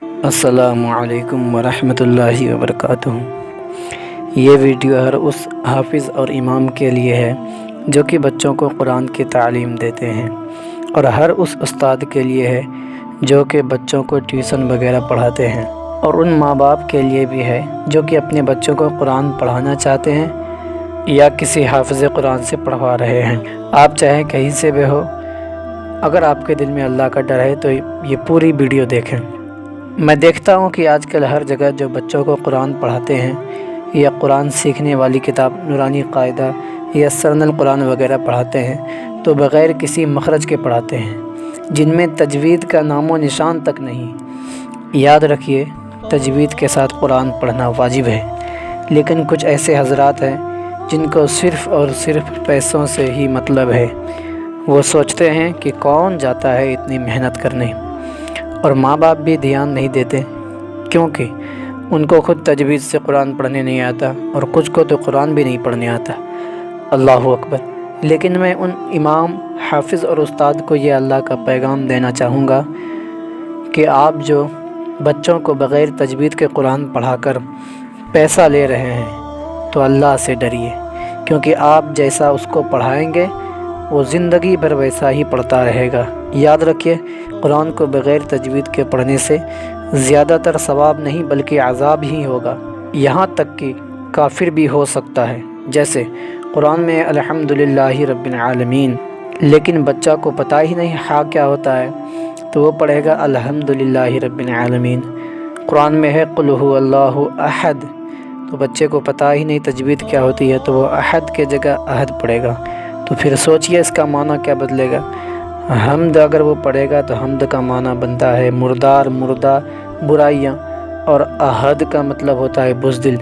السلام علیکم ورحمۃ اللہ وبرکاتہ۔ یہ ویڈیو ہر اس حافظ اور امام کے لیے ہے جو کہ بچوں کو قرآن کی تعلیم دیتے ہیں، اور ہر اس استاد کے لیے ہے جو کہ بچوں کو ٹیوشن وغیرہ پڑھاتے ہیں، اور ان ماں باپ کے لیے بھی ہے جو کہ اپنے بچوں کو قرآن پڑھانا چاہتے ہیں یا کسی حافظ قرآن سے پڑھوا رہے ہیں۔ آپ چاہے کہیں سے بھی ہو، اگر آپ کے دل میں اللہ کا ڈر ہے تو یہ پوری ویڈیو دیکھیں۔ میں دیکھتا ہوں کہ آج کل ہر جگہ جو بچوں کو قرآن پڑھاتے ہیں یا قرآن سیکھنے والی کتاب نورانی قاعدہ یا سرن القرآن وغیرہ پڑھاتے ہیں تو بغیر کسی مخرج کے پڑھاتے ہیں، جن میں تجوید کا نام و نشان تک نہیں۔ یاد رکھیے، تجوید کے ساتھ قرآن پڑھنا واجب ہے، لیکن کچھ ایسے حضرات ہیں جن کو صرف اور صرف پیسوں سے ہی مطلب ہے۔ وہ سوچتے ہیں کہ کون جاتا ہے اتنی محنت کرنے، اور ماں باپ بھی دھیان نہیں دیتے، کیونکہ ان کو خود تجوید سے قرآن پڑھنے نہیں آتا اور کچھ کو تو قرآن بھی نہیں پڑھنے آتا۔ اللہ اکبر۔ لیکن میں ان امام، حافظ اور استاد کو یہ اللہ کا پیغام دینا چاہوں گا کہ آپ جو بچوں کو بغیر تجوید کے قرآن پڑھا کر پیسہ لے رہے ہیں تو اللہ سے ڈریے، کیونکہ آپ جیسا اس کو پڑھائیں گے وہ زندگی بھر ویسا ہی پڑھتا رہے گا۔ یاد رکھیے، قرآن کو بغیر تجوید کے پڑھنے سے زیادہ تر ثواب نہیں بلکہ عذاب ہی ہوگا، یہاں تک کہ کافر بھی ہو سکتا ہے۔ جیسے قرآن میں الحمدللہ رب العالمین، لیکن بچہ کو پتہ ہی نہیں کیا ہوتا ہے تو وہ پڑھے گا الحمدللہ رب العالمین۔ قرآن میں ہے قل هو اللہ احد، تو بچے کو پتہ ہی نہیں تجوید کیا ہوتی ہے تو وہ احد کے جگہ احد پڑھے گا۔ تو پھر سوچئے اس کا معنی کیا بدلے گا۔ حمد اگر وہ پڑھے گا تو حمد کا معنی بنتا ہے مردار، مردہ، برائیاں، اور احد کا مطلب ہوتا ہے بزدل۔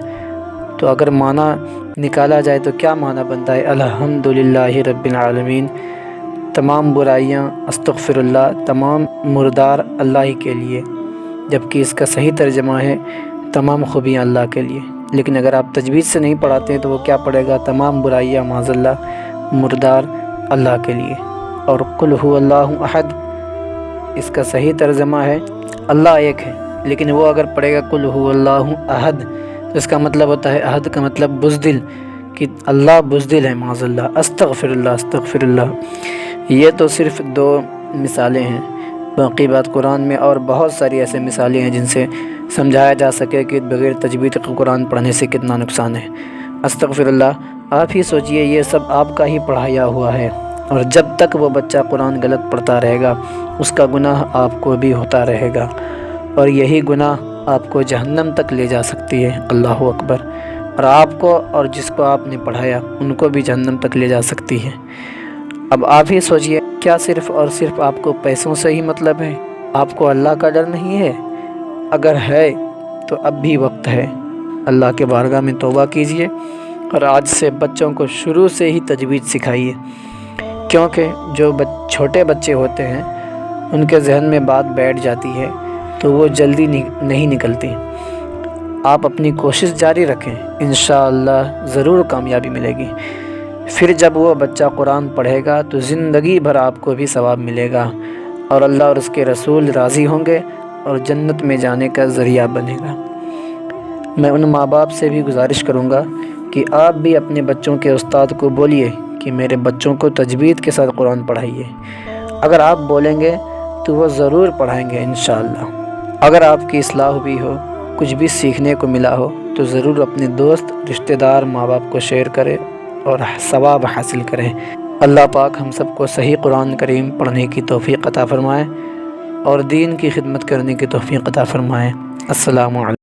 تو اگر معنی نکالا جائے تو کیا معنی بنتا ہے؟ الحمدللہ رب العالمین، تمام برائیاں، استغفر اللہ، تمام مردار اللہ ہی کے لیے، جبکہ اس کا صحیح ترجمہ ہے تمام خوبیاں اللہ کے لیے۔ لیکن اگر آپ تجوید سے نہیں پڑھاتے ہیں تو وہ کیا پڑھے گا؟ تمام برائیاں معاذ اللہ، مردار اللہ کے لیے۔ اور قل هو اللہ احد، اس کا صحیح ترجمہ ہے اللہ ایک ہے، لیکن وہ اگر پڑھے گا قل هو اللہ احد تو اس کا مطلب ہوتا ہے احد کا مطلب بزدل، کہ اللہ بزدل ہے معاذ اللہ، استغفر اللہ، استغفر اللہ۔ یہ تو صرف دو مثالیں ہیں، باقی بات قرآن میں اور بہت ساری ایسے مثالیں ہیں جن سے سمجھایا جا سکے کہ بغیر تجوید کے قرآن پڑھنے سے کتنا نقصان ہے۔ استغفر اللہ۔ آپ ہی سوچئے، یہ سب آپ کا ہی پڑھایا ہوا ہے، اور جب تک وہ بچہ قرآن غلط پڑھتا رہے گا اس کا گناہ آپ کو بھی ہوتا رہے گا، اور یہی گناہ آپ کو جہنم تک لے جا سکتی ہے۔ اللہ اکبر۔ اور آپ کو اور جس کو آپ نے پڑھایا ان کو بھی جہنم تک لے جا سکتی ہے۔ اب آپ ہی سوچئے، کیا صرف اور صرف آپ کو پیسوں سے ہی مطلب ہے؟ آپ کو اللہ کا ڈر نہیں ہے؟ اگر ہے تو اب بھی وقت ہے، اللہ کے بارگاہ میں توبہ کیجئے، اور آج سے بچوں کو شروع سے ہی تجوید سکھائیے، کیونکہ جو چھوٹے بچے ہوتے ہیں ان کے ذہن میں بات بیٹھ جاتی ہے تو وہ جلدی نہیں نکلتی۔ آپ اپنی کوشش جاری رکھیں، انشاءاللہ ضرور کامیابی ملے گی۔ پھر جب وہ بچہ قرآن پڑھے گا تو زندگی بھر آپ کو بھی ثواب ملے گا، اور اللہ اور اس کے رسول راضی ہوں گے اور جنت میں جانے کا ذریعہ بنے گا۔ میں ان ماں باپ سے بھی گزارش کروں گا کہ آپ بھی اپنے بچوں کے استاد کو بولیے کہ میرے بچوں کو تجوید کے ساتھ قرآن پڑھائیے۔ اگر آپ بولیں گے تو وہ ضرور پڑھائیں گے انشاءاللہ۔ اگر آپ کی اصلاح بھی ہو، کچھ بھی سیکھنے کو ملا ہو تو ضرور اپنے دوست، رشتہ دار، ماں باپ کو شیئر کریں اور ثواب حاصل کریں۔ اللہ پاک ہم سب کو صحیح قرآن کریم پڑھنے کی توفیق عطا فرمائے اور دین کی خدمت کرنے کی توفیق عطا فرمائے۔ السلام علیکم۔